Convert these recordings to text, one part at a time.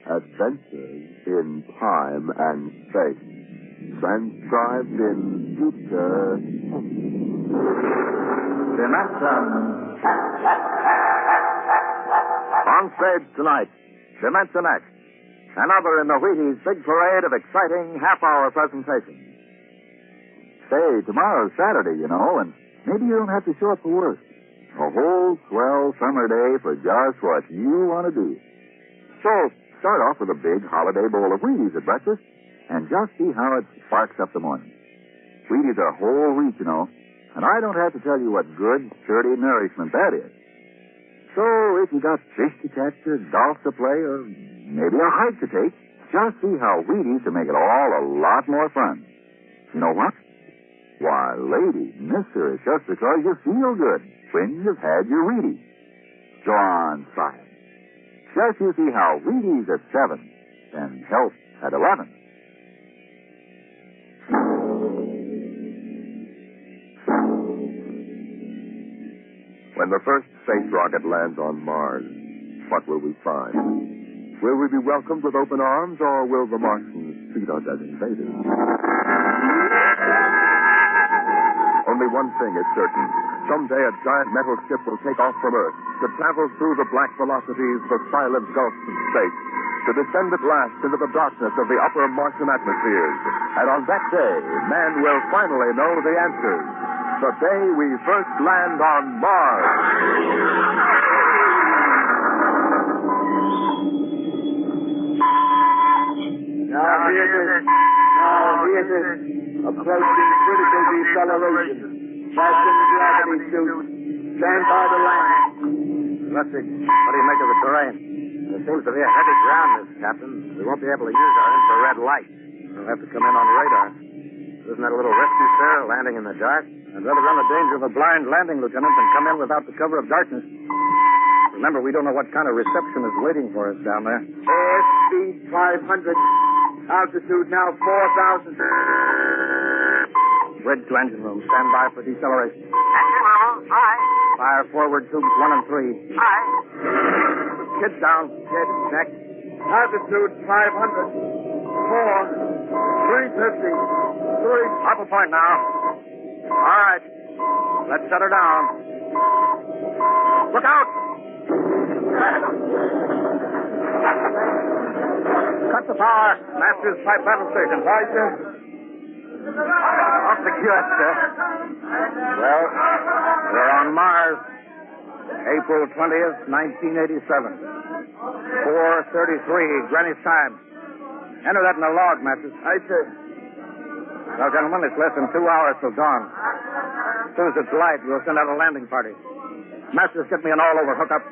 Adventures in Time and Space. Transcribed in future. Dimension. On stage tonight, Dimension X. Another in the Wheaties big parade of exciting half-hour presentations. Say, tomorrow's Saturday, you know, and maybe you don't have to show up for work. A whole swell summer day for just what you want to do. So, start off with a big holiday bowl of Wheaties at breakfast and just see how it sparks up the morning. Wheaties are whole wheat, you know, and I don't have to tell you what good, sturdy nourishment that is. So, if you got fish to catch or golf to play or maybe a hike to take, just see how Wheaties can make it all a lot more fun. You know what? Why, lady, mister, it's just because you feel good when you've had your Wheaties. Go on, try it. Just you see how Wheaties at 7 and health at 11. When the first space rocket lands on Mars, what will we find? Will we be welcomed with open arms, or will the Martians treat us as invaders? Only one thing is certain. Someday a giant metal ship will take off from Earth to travel through the black velocities, the silent gulfs of space, to descend at last into the darkness of the upper Martian atmospheres. And on that day, man will finally know the answers. The day we first land on Mars. Now here's it. Approaching critical deceleration. Fasten the gravity suit. Stand by the land. Lefty, what do you make of the terrain? There seems to be a heavy ground, Miss Captain. We won't be able to use our infrared light. We'll have to come in on radar. Isn't that a little risky, sir, landing in the dark? I'd rather run the danger of a blind landing, Lieutenant, than come in without the cover of darkness. Remember, we don't know what kind of reception is waiting for us down there. Airspeed 500. Altitude now 4,000. Bridge to engine room. Stand by for deceleration. Engine room, aye. Fire forward tubes 1 and 3. Aye. Kids down. Kids, check. Altitude 500. 4. 350. 3. Up a point now. All right. Let's set her down. Look out! Cut the power. Masters pipe battle station. Right, sir. Off the QS, sir. Well, we're on Mars. April 20th, 1987. 4:33, Greenwich time. Enter that in the log, Masters. Aye, sir. Now, gentlemen, it's less than 2 hours till dawn. As soon as it's light, we'll send out a landing party. Masters, get me an all-over hookup.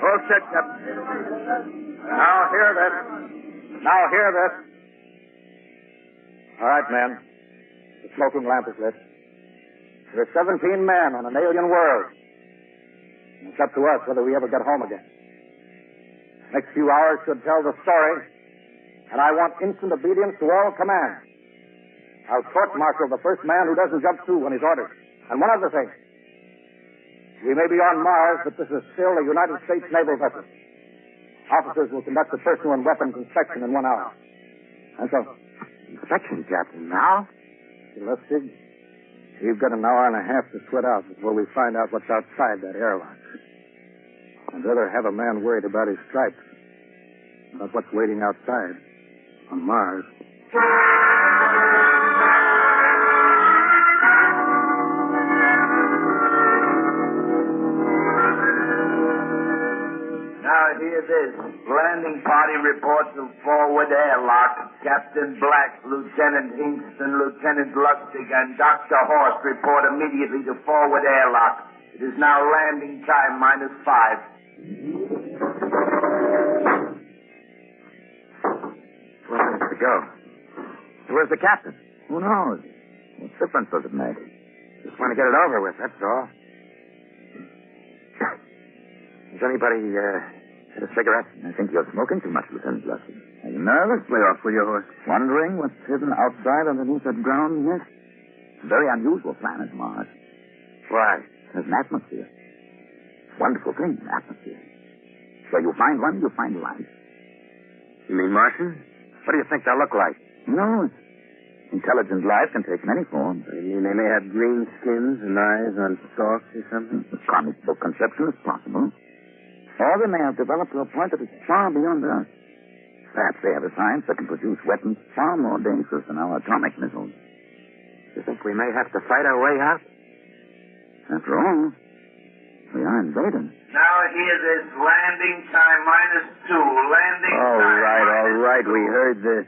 All set, Captain. Now, hear this. All right, men. The smoking lamp is lit. There are 17 men on an alien world. And it's up to us whether we ever get home again. Next few hours should tell the story, and I want instant obedience to all commands. I'll court-martial the first man who doesn't jump through when he's ordered. And one other thing. We may be on Mars, but this is still a United States naval vessel. Officers will conduct a personal and weapons inspection in 1 hour. And so... Inspection, Captain. Now? Lustig, we've got an hour and a half to sweat out before we find out what's outside that airlock. I'd rather have a man worried about his stripes than about what's waiting outside on Mars. Now, hear this. Landing party reports of forward airlock. Captain Black, Lieutenant Hingston, Lieutenant Lustig, and Dr. Horst report immediately to forward airlock. It is now landing time -5. Where is to go? Where's the captain? Who knows? What difference does it make? Just want to get it over with, that's all. Has anybody had a cigarette? I think you're smoking too much, Lieutenant Lustig. Are you nervous? Lay off with your horse. Wondering what's hidden outside underneath that ground mist? Very unusual planet, Mars. Why? There's an atmosphere. Wonderful thing, atmosphere. Where you find one, you find life. You mean Martian? What do you think they'll look like? No, intelligent life can take many forms. You mean they may have green skins and eyes on stalks or something? The comic book conception is possible. Or they may have developed to a point that is far beyond us. Perhaps they have a science that can produce weapons far more dangerous than our atomic missiles. You think we may have to fight our way out? After all, we are invading. Now here's this landing time -2. Landing All time right. -2. We heard this.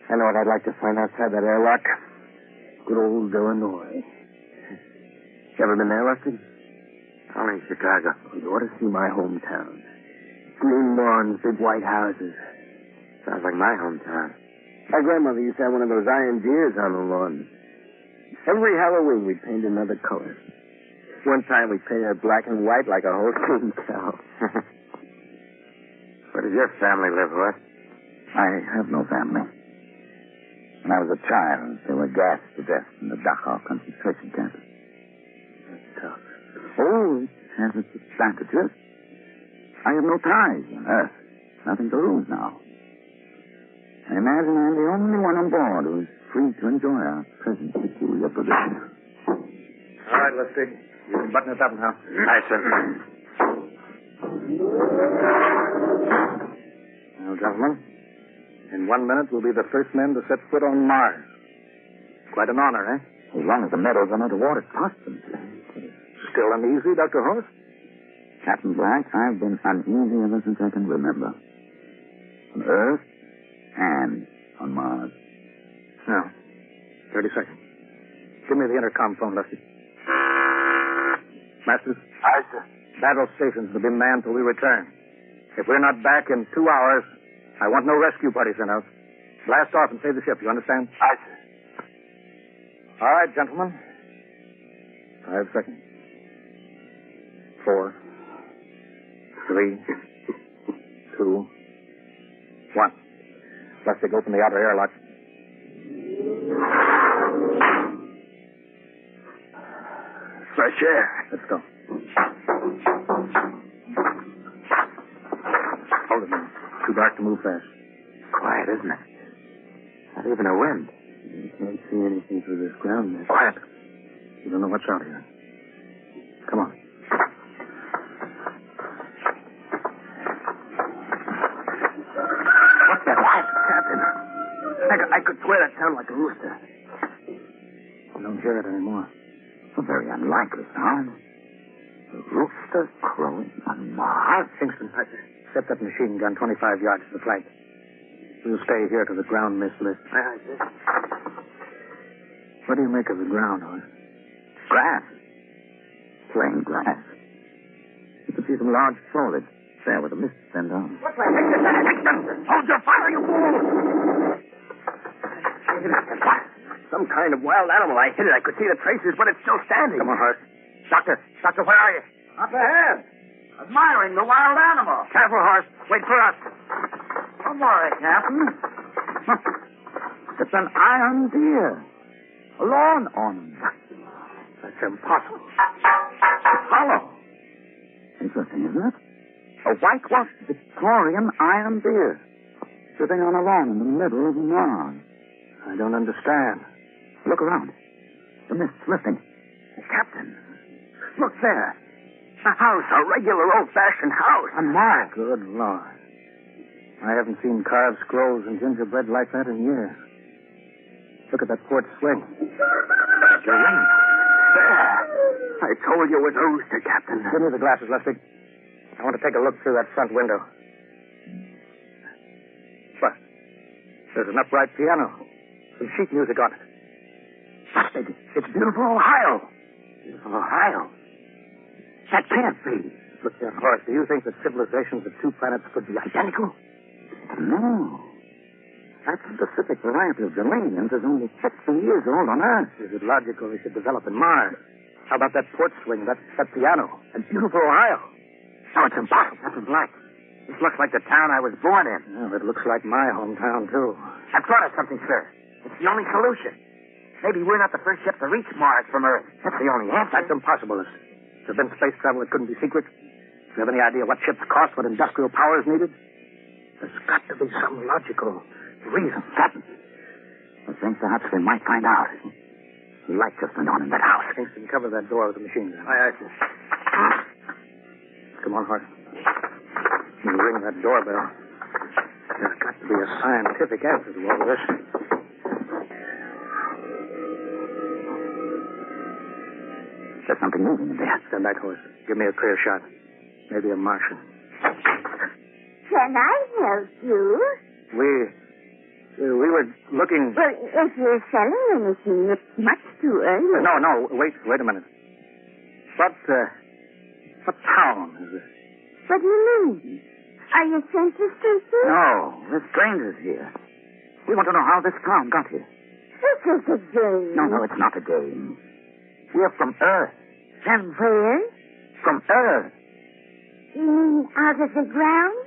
I know what I'd like to find outside that airlock. Good old Illinois. You ever been there, Rusty? Only in Chicago. You ought to see my hometown. Green lawns, big white houses. Sounds like my hometown. My grandmother used to have one of those iron deers on the lawn. Every Halloween, we'd paint another color. One time, we painted her black and white like a Holstein cow. Where does your family live, Horace? I have no family. When I was a child, they were gassed to death in the Dachau concentration camp. That's tough. Oh, it has its advantages. I have no ties on Earth. Nothing to lose now. I imagine I'm the only one on board who's free to enjoy our present peculiar position. All right, Lustig. You can button it up now. Aye, sir. Now, gentlemen, in 1 minute, we'll be the first men to set foot on Mars. Quite an honor, eh? As long as the medals are not awarded posthumously. Still uneasy, Dr. Horst? Captain Black, I've been uneasy ever since I can remember. On Earth and on Mars. Now, 30 seconds. Give me the intercom phone, Lustig. Masters? Aye, sir. Battle stations will be manned till we return. If we're not back in 2 hours, I want no rescue party sent out. Blast off and save the ship, you understand? Aye, sir. All right, gentlemen. 5 seconds. 4, 3, 2, 1. Lustig, open the outer airlock. Fresh air. Let's go. Hold it, man. Too dark to move fast. Quiet, isn't it? Not even a wind. You can't see anything through this ground mist. Quiet. You don't know what's out here. Come on. What's that? Quiet, Captain. I could swear that sounded like a rooster. I don't hear it anymore. A very unlikely sound. A rooster crowing on Mars. Kingston, set that machine gun 25 yards to the flank. We'll stay here till the ground mist lifts. Aye, sir. What do you make of the ground, Horace? Grass. Plain grass. You can see some large foliage there where the mist sends out. What's that? Hold your fire, you fool! Some kind of wild animal. I hit it. I could see the traces, but it's still standing. Come on, Horace. Doctor, where are you? Up ahead. Admiring the wild animal. Careful, Horace. Wait for us. Don't worry, Captain. It's an iron deer. A lawn ornament. That's impossible. It's hollow. Interesting, isn't it? A whitewashed Victorian iron deer. Sitting on a lawn in the middle of Mars. I don't understand. Look around. The mist's lifting. Captain, look there. A house, a regular old-fashioned house. On Mars. Good Lord. I haven't seen carved scrolls and gingerbread like that in years. Look at that port swing. Your ring. There. I told you it was a rooster, Captain. Give me the glasses, Lustig. I want to take a look through that front window. What? There's an upright piano. Some sheet music on it. Lustig, it's beautiful Ohio. Beautiful Ohio? That can't be. Look there, Horace. Do you think that civilizations of two planets could be identical? No. That specific variety of geraniums is only 60 years old on Earth. Is it logical they should develop in Mars? How about that port swing, that piano, and beautiful Ohio? No, it's impossible. Captain Black. This looks like the town I was born in. Well, it looks like my hometown, too. I've thought of something, sir. It's the only solution. Maybe we're not the first ship to reach Mars from Earth. That's the only answer. That's impossible. Has there been space travel that couldn't be secret? Do you have any idea what ships cost, what industrial power is needed? There's got to be some logical reason. Captain, I think perhaps we might find out. The light just went on in that house. Kingston, cover that door with the machine gun. Aye, sir. Come on, Hart. You ring that doorbell. There's got to be a scientific answer to all this. There's something moving in there. Stand back, horse. Give me a clear shot. Maybe a Martian. Can I help you? We were looking... Well, if you're selling anything, it's much too early. No, wait a minute. What town is this? What do you mean? Are you census takers? No, we're strangers here. We want to know how this town got here. This is a game. No, it's not a game. We're from Earth. From where? From Earth. You mean out of the ground?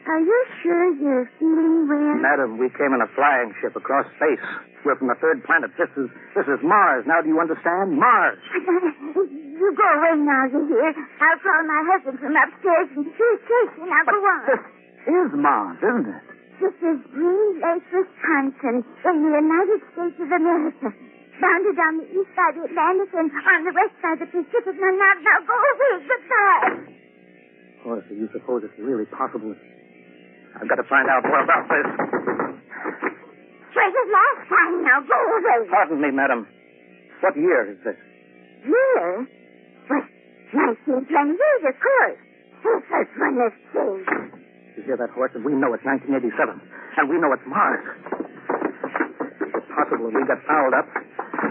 Are you sure you're feeling well? Madam, we came in a flying ship across space. We're from the third planet. This is Mars. Now, do you understand? Mars. You go away now, you hear? I'll call my husband from upstairs and he's chasing. Now, go on. This is Mars, isn't it? This is Green Lake, Wisconsin, in the United States of America. Bounded on the east by the Atlantic and on the west by the Pacific. Now, go away. Goodbye. Horace, do you suppose it's really possible? I've got to find out more about this. For the last time now, go away. Pardon me, madam. What year is this? Year? What, 1928, of course. The first one is saved. You hear that, Horse? And we know it's 1987. And we know it's Mars. It's possible we got fouled up,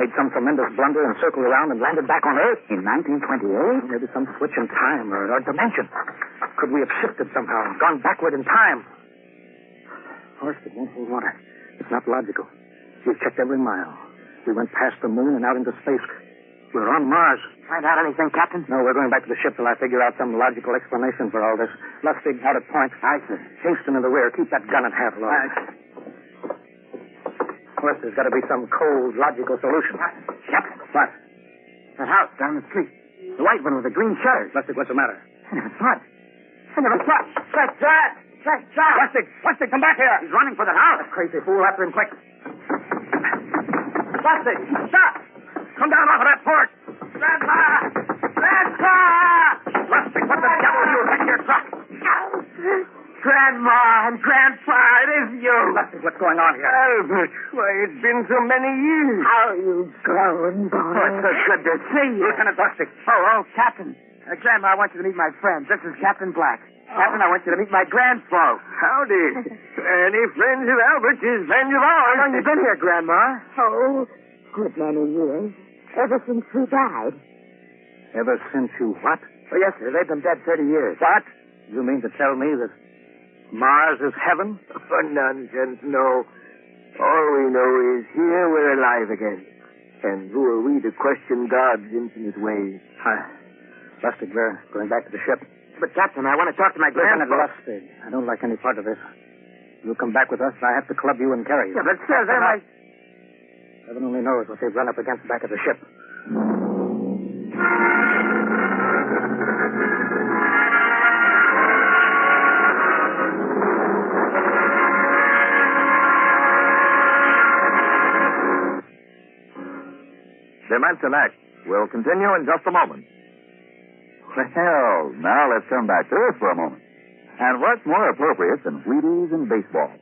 made some tremendous blunder and circled around and landed back on Earth. In 1928? Maybe some switch in time or dimension. Could we have shifted somehow, gone backward in time? Horse, it won't hold water. It's not logical. We've checked every mile. We went past the moon and out into space. We're on Mars. Find out anything, Captain? No, we're going back to the ship till I figure out some logical explanation for all this. Lustig out at point. Aye, sir. Kingston in the rear. Keep that gun at half load. Horse, there's got to be some cold, logical solution. Captain. What? That house down the street. The white one with the green shutters. Lustig, what's the matter? I never saw it. I never saw it. That's that. Lustig, come back here. He's running for the house. That crazy fool, after him quick. Lustig, stop. Come down off of that porch. Grandpa! Lustig, what the devil are you in your truck? Grandma and Grandpa, it is you. Lustig, what's going on here? Albert, why, it's been so many years. How you grown, boy? Oh, it's so good to see you. Lieutenant Lustig. Oh, Captain. Grandma, I want you to meet my friends. This is Captain Black. Captain, I want you to meet my grandfolks. Howdy. Any friends of Albert's is friends of ours. How long you been here, Grandma? Oh, good many years. Ever since we died. Ever since you what? Oh, yes, sir. They've been dead 30 years. What? You mean to tell me that Mars is heaven? Oh, nonsense, no. All we know is here we're alive again. And who are we to question God's infinite ways? Lustig, we're going back to the ship. But, Captain, I want to talk to my Lieutenant grandfolks. Lustig, I don't like any part of this. You'll come back with us, I have to club you and carry you. Yeah, but, sir, they're my... Heaven only knows what they've run up against back at the ship. Dimension X will continue in just a moment. Well, now let's come back to this for a moment. And what's more appropriate than Wheaties and baseball?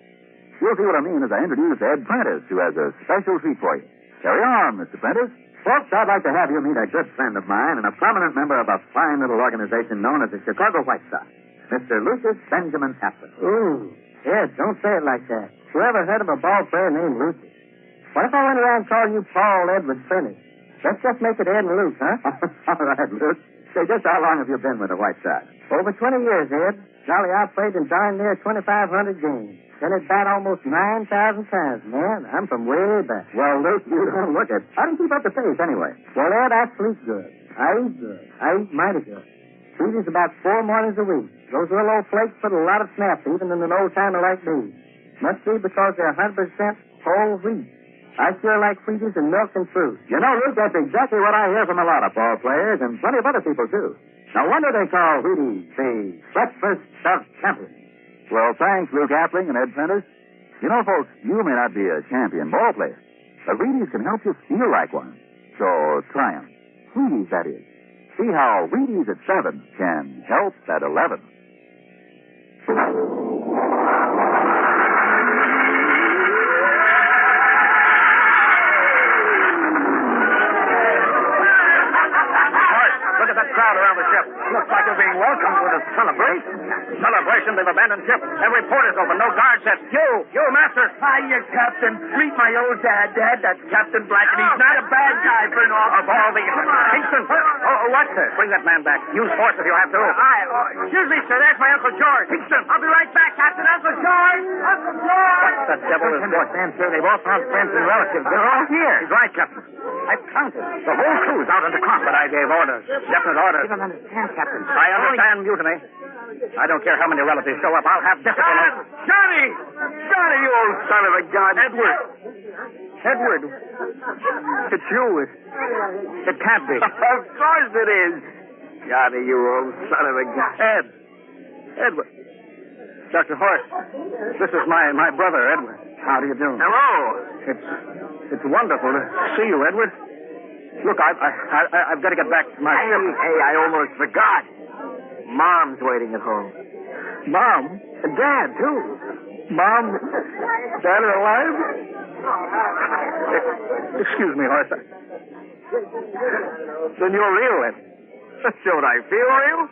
You'll see what I mean as I introduce Ed Prentice, who has a special treat for you. Carry on, Mr. Prentice. Folks, I'd like to have you meet a good friend of mine and a prominent member of a fine little organization known as the Chicago White Sox, Mr. Lucius Benjamin Kaplan. Ooh, Ed, don't say it like that. Whoever heard of a ball player named Lucius? What if I went around calling you Paul Edward Finney? Let's just make it Ed and Luke, huh? All right, Luke. Say, just how long have you been with the White Sox? Over 20 years, Ed. Golly, I played in darn near 2,500 games. Then it bat almost 9,000 times. Man, I'm from way back. Well, Luke, you don't look it. How do you keep up the pace, anyway? Well, Ed, I sleep good. I eat good. I eat mighty good. Eat is about 4 mornings a week. Those little old flakes put a lot of snap, even in an old-timer like me. Must be because they're 100% whole wheat. I sure like Wheaties and milk and fruit. You know, Luke, that's exactly what I hear from a lot of ball players and plenty of other people, too. No wonder they call Wheaties the breakfast of champions. Well, thanks, Luke Appling and Ed Prentice. You know, folks, you may not be a champion ball player, but Wheaties can help you feel like one. So try 'em. Wheaties, that is. See how Wheaties at 7 can help at 11. Look at that crowd around the ship. Looks like they're being welcomed with a celebration. Celebration, they've abandoned ship. Every port is open. No guard sets. You, master. Hiya, Captain. Meet my old dad. Dad, that's Captain Black, and he's not a bad guy for an officer. Of all the... Kingston! What, sir? Bring that man back. Use force if you have to. Excuse me, sir. There's my Uncle George. Kingston! I'll be right back, Captain. Uncle George! Uncle George! What the devil is going on, sir? They've all found friends and relatives. They're all here. He's right, Captain. I've counted. The whole crew's out on the clock, but I gave orders. Definite orders. You don't understand, Captain. I understand mutiny. I don't care how many relatives show up. I'll have discipline. Johnny! Johnny, you old son of a gun. Edward. It's you. It can't be. Of course it is. Johnny, you old son of a gun. Edward. Dr. Horst, this is my brother, Edward. How do you do? Hello. It's wonderful to see you, Edward. Look, I've got to get back to my ship. Hey, I almost forgot. Mom's waiting at home. Mom? And Dad, too. Mom? Dad are alive? Excuse me, Horst. Then you're real, then. Don't I feel real?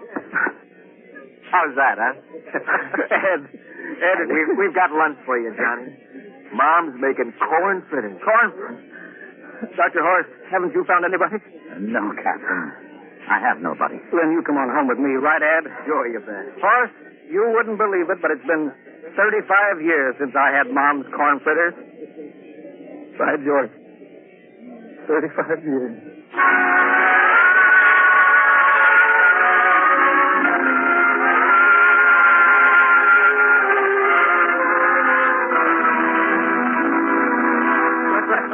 How's that, huh? Ed, we've got lunch for you, Johnny. Mom's making corn fritters. Dr. Horst, haven't you found anybody? No, Captain. I have nobody. Then you come on home with me, right, Ed? Sure, you bet. Horst, you wouldn't believe it, but it's been 35 years since I had Mom's corn fritters. By George. 35 years.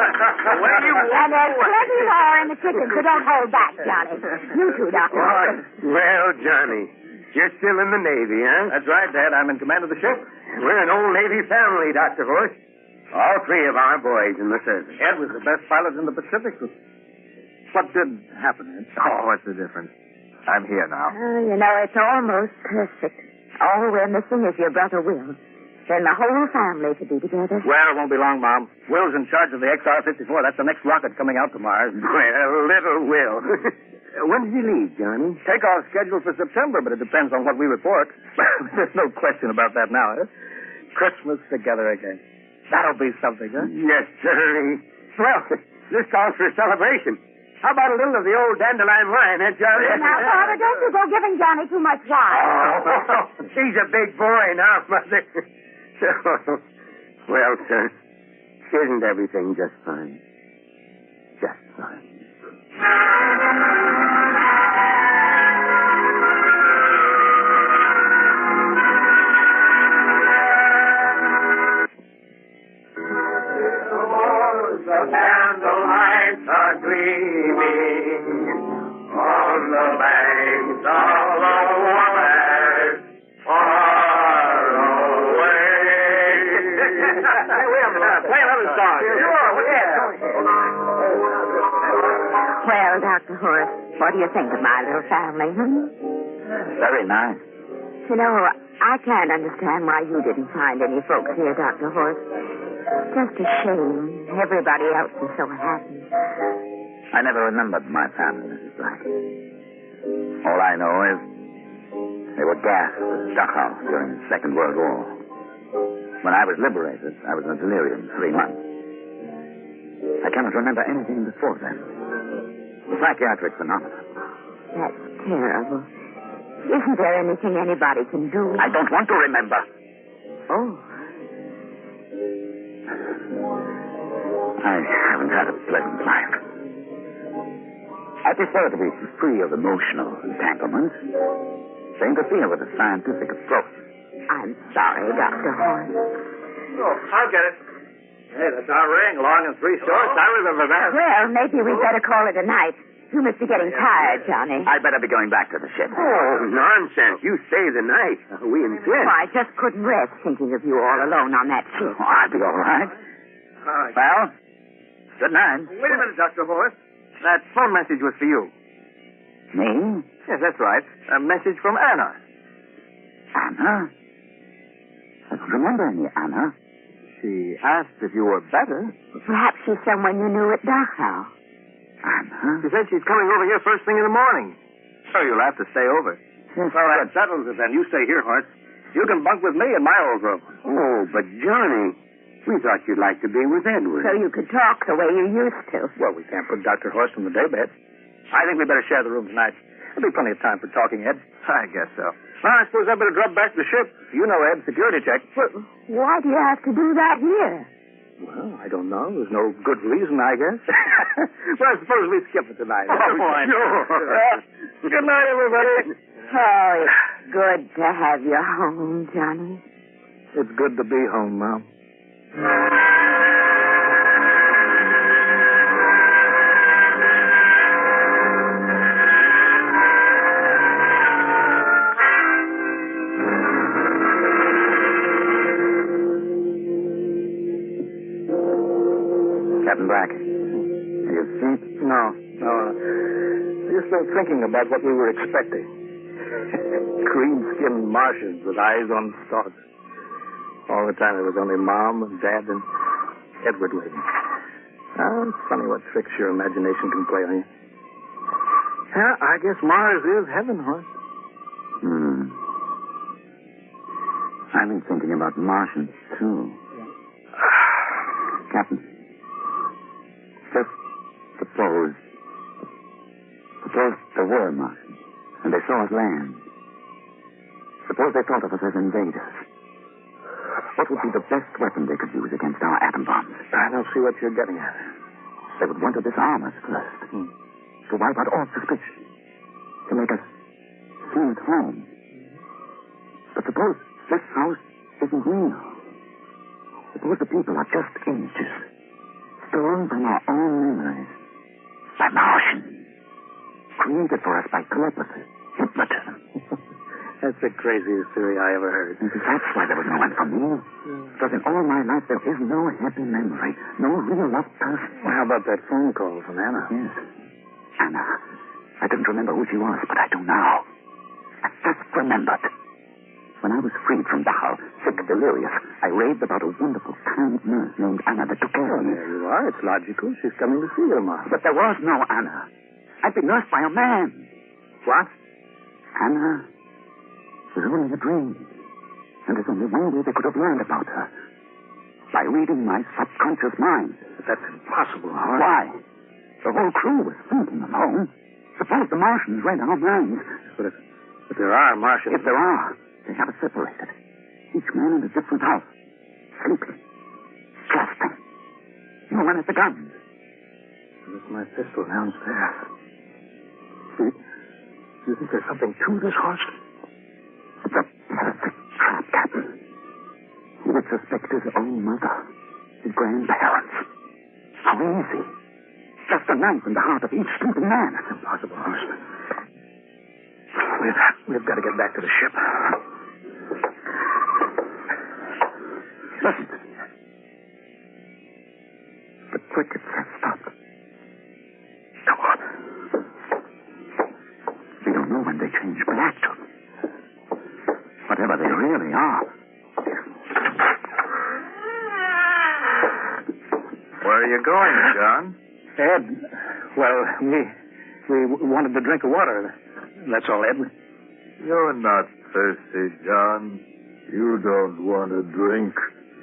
And there's plenty more in the kitchen, so don't hold back, Johnny. You too, Doctor. Well, Johnny, you're still in the Navy, huh? That's right, Dad. I'm in command of the ship. We're an old Navy family, Dr. Horst. All three of our boys in the service. Ed was the best pilot in the Pacific. What did happen, Ed? Oh, what's the difference? I'm here now. Oh, you know, it's almost perfect. All we're missing is your brother Will. Then the whole family to be together. Well, it won't be long, Mom. Will's in charge of the XR-54. That's the next rocket coming out tomorrow. Well, little Will. When does he leave, Johnny? Takeoff scheduled for September, but it depends on what we report. There's no question about that now, eh? Christmas together again. That'll be something, huh? Yes, sir. Well, this calls for a celebration. How about a little of the old dandelion wine, eh, Johnny? Now, Father, don't you go giving Johnny too much wine. Oh, he's a big boy now, Mother. Well, sir, isn't everything just fine? Just fine. The candlelights are gleaming on the banks of the water far away. Play another song. Sure, Well, Dr. Horace, what do you think of my little family, Very nice. You know, I can't understand why you didn't find any folks here, Dr. Horace. Just a shame. Everybody else is so happy. I never remembered my family, Mrs. Black. All I know is they were gassed at Dachau during the Second World War. When I was liberated, I was in delirium 3 months. I cannot remember anything before then. Psychiatric phenomenon. That's terrible. Isn't there anything anybody can do? I don't want to remember. Oh. I haven't had a pleasant life. I prefer to be free of emotional entanglements, to interfere with a scientific approach. I'm sorry, Dr. Horn. Oh, I'll get it. Hey, that's our ring, long and 3 shorts. I remember that. Well, maybe we'd better call it a night. You must be getting tired, Johnny. I'd better be going back to the ship. Oh, nonsense. You stay the night. We insist. Well, I just couldn't rest thinking of you all alone on that ship. Oh, I'll be all right. Well, good night. Wait a minute, Dr. Horst. That phone message was for you. Me? Yes, that's right. A message from Anna. Anna? I don't remember any Anna. She asked if you were better. Perhaps she's someone you knew at Dachau. Anna? She said she's coming over here first thing in the morning. So you'll have to stay over. Yes. Well, that settles it then. You stay here, Horst. You can bunk with me in my old room. Oh, but Johnny, we thought you'd like to be with Edward. So you could talk the way you used to. Well, we can't put Dr. Horst in the daybed. I think we better share the room tonight. There'll be plenty of time for talking, Ed. I guess so. Well, I suppose I better drop back to the ship. You know, Ed, security check. Well, why do you have to do that here? Well, I don't know. There's no good reason, I guess. Well, I suppose we skip it tonight. Oh, sure. Good night, everybody. Oh, it's good to have you home, Johnny. It's good to be home, Mom. Captain Black. Are you asleep? No. Just been thinking about what we were expecting. Cream-skinned Martians with eyes on stars. All the time it was only Mom and Dad and Edward with me. Oh, it's funny what tricks your imagination can play on you. Yeah, I guess Mars is heaven, Horst. I've been thinking about Martians, too. Captain, just suppose there were Martians, and they saw us land. Suppose they thought of us as invaders. What would be the best weapon they could use against our atom bombs? I don't see what you're getting at. They would want to disarm us first, to wipe out all suspicion, to make us feel at home. But suppose this house isn't real. Suppose the people are just images, stolen from our own memories, by Martians, created for us by telepathy, hypnotism. That's the craziest theory I ever heard. That's why there was no one for me. Because in all my life there is no happy memory, no real loved person. Well, how about that phone call from Anna? Yes. Anna. I didn't remember who she was, but I do now. I just remembered. When I was freed from Dachau, sick, delirious, I raved about a wonderful, kind nurse named Anna that took care of me. There you are. It's logical. She's coming to see you tomorrow. But there was no Anna. I'd been nursed by a man. What? Anna was only a dream. And there's only one way they could have learned about her. By reading my subconscious mind. But that's impossible, Horst. Why? The whole crew was thinking of home. Suppose the Martians read our minds. But if there are Martians... If there are, they have us separated. Each man in a different house. Sleeping. Trusting. No one at the guns. There's my pistol downstairs. Do you think there's something to this, Horst? It's a perfect trap, Captain. He would suspect his own mother, his grandparents. How easy. Just a knife in the heart of each sleeping man. That's impossible, Horst. We've got to get back to the ship. Listen. The crickets have stopped. Come on. We don't know when they change black to whatever they really are. Where are you going, John? Ed, well, we wanted to drink of water. That's all, Ed. You're not thirsty, John. You don't want a drink.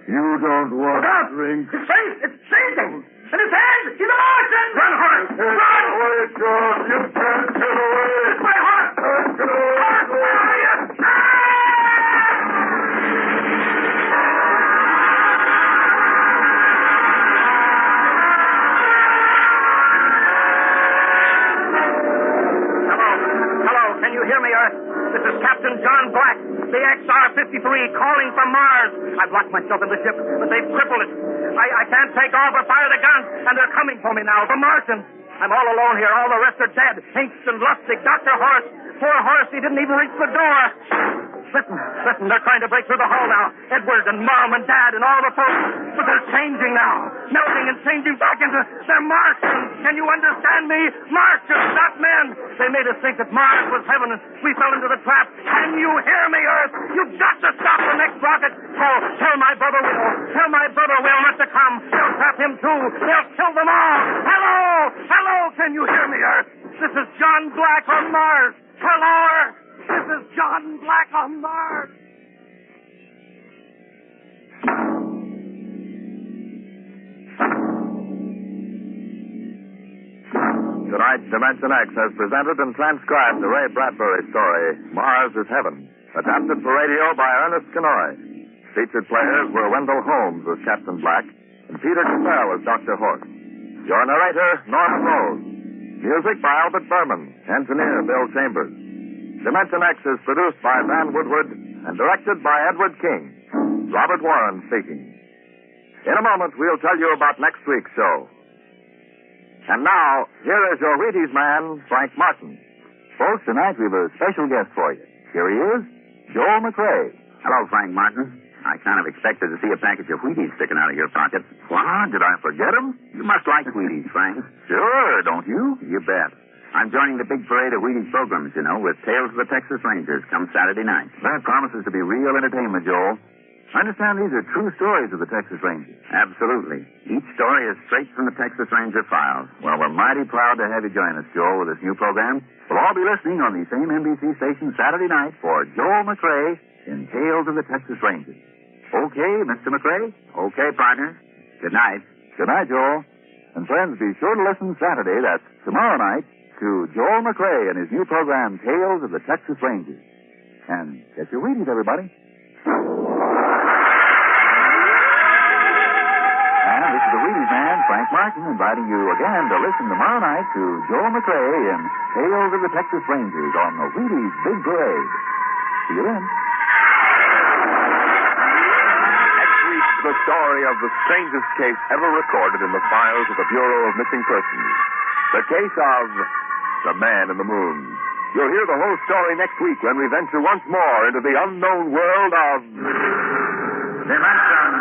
You don't want a drink. It's safe! It's changing! In his hand! He's a Martian! Run, Horst! Run! Get away, John! You can't get away! It's my horse! Get away! Hello, can you hear me, Earth? This is Captain John Black, the XR-53, calling from Mars. I've locked myself in the ship, but they've crippled it. I can't take off or fire the guns, and they're coming for me now, the Martians. I'm all alone here. All the rest are dead. Hingston, Lustig, Dr. Horst. Poor Horst, he didn't even reach the door. Listen, they're trying to break through the hall now. Edward and Mom and Dad and all the folks. But they're changing now. Melting and changing back into... They're Martians. Can you understand me? Martians, not men. They made us think that Mars was heaven and we fell into the trap. Can you hear me, Earth? You've got to stop the next rocket. Tell my brother Will. Tell my brother Will not to come. They'll trap him too. They'll kill them all. Hello, can you hear me, Earth? This is John Black on Mars. Hello, Earth. This is John Black on Mars. Tonight, Dimension X has presented and transcribed the Ray Bradbury story, Mars is Heaven, adapted for radio by Ernest Kenoy. Featured players were Wendell Holmes as Captain Black and Peter Cassell as Dr. Horst. Your narrator, Norman Rose. Music by Albert Berman. Engineer, Bill Chambers. Dimension X is produced by Van Woodward and directed by Edward King. Robert Warren speaking. In a moment, we'll tell you about next week's show. And now, here is your Wheaties man, Frank Martin. Folks, tonight we've a special guest for you. Here he is, Joe McRae. Hello, Frank Martin. I kind of expected to see a package of Wheaties sticking out of your pocket. What? Did I forget him? You must like Wheaties, Frank. Sure, don't you? You bet. I'm joining the big parade of Wheaties programs, you know, with Tales of the Texas Rangers come Saturday night. That promises to be real entertainment, Joel. I understand these are true stories of the Texas Rangers. Absolutely. Each story is straight from the Texas Ranger files. Well, we're mighty proud to have you join us, Joel, with this new program. We'll all be listening on the same NBC station Saturday night for Joel McRae in Tales of the Texas Rangers. Okay, Mr. McRae? Okay, partner. Good night. Good night, Joel. And friends, be sure to listen Saturday, that's tomorrow night, to Joel McRae and his new program, Tales of the Texas Rangers. And get your Wheaties, everybody. And this is the Wheaties man, Frank Martin, inviting you again to listen tomorrow night to Joel McRae in Tales of the Texas Rangers on the Wheaties Big Parade. See you then. Next week, the story of the strangest case ever recorded in the files of the Bureau of Missing Persons. The case of the Man in the Moon. You'll hear the whole story next week when we venture once more into the unknown world of... Dimension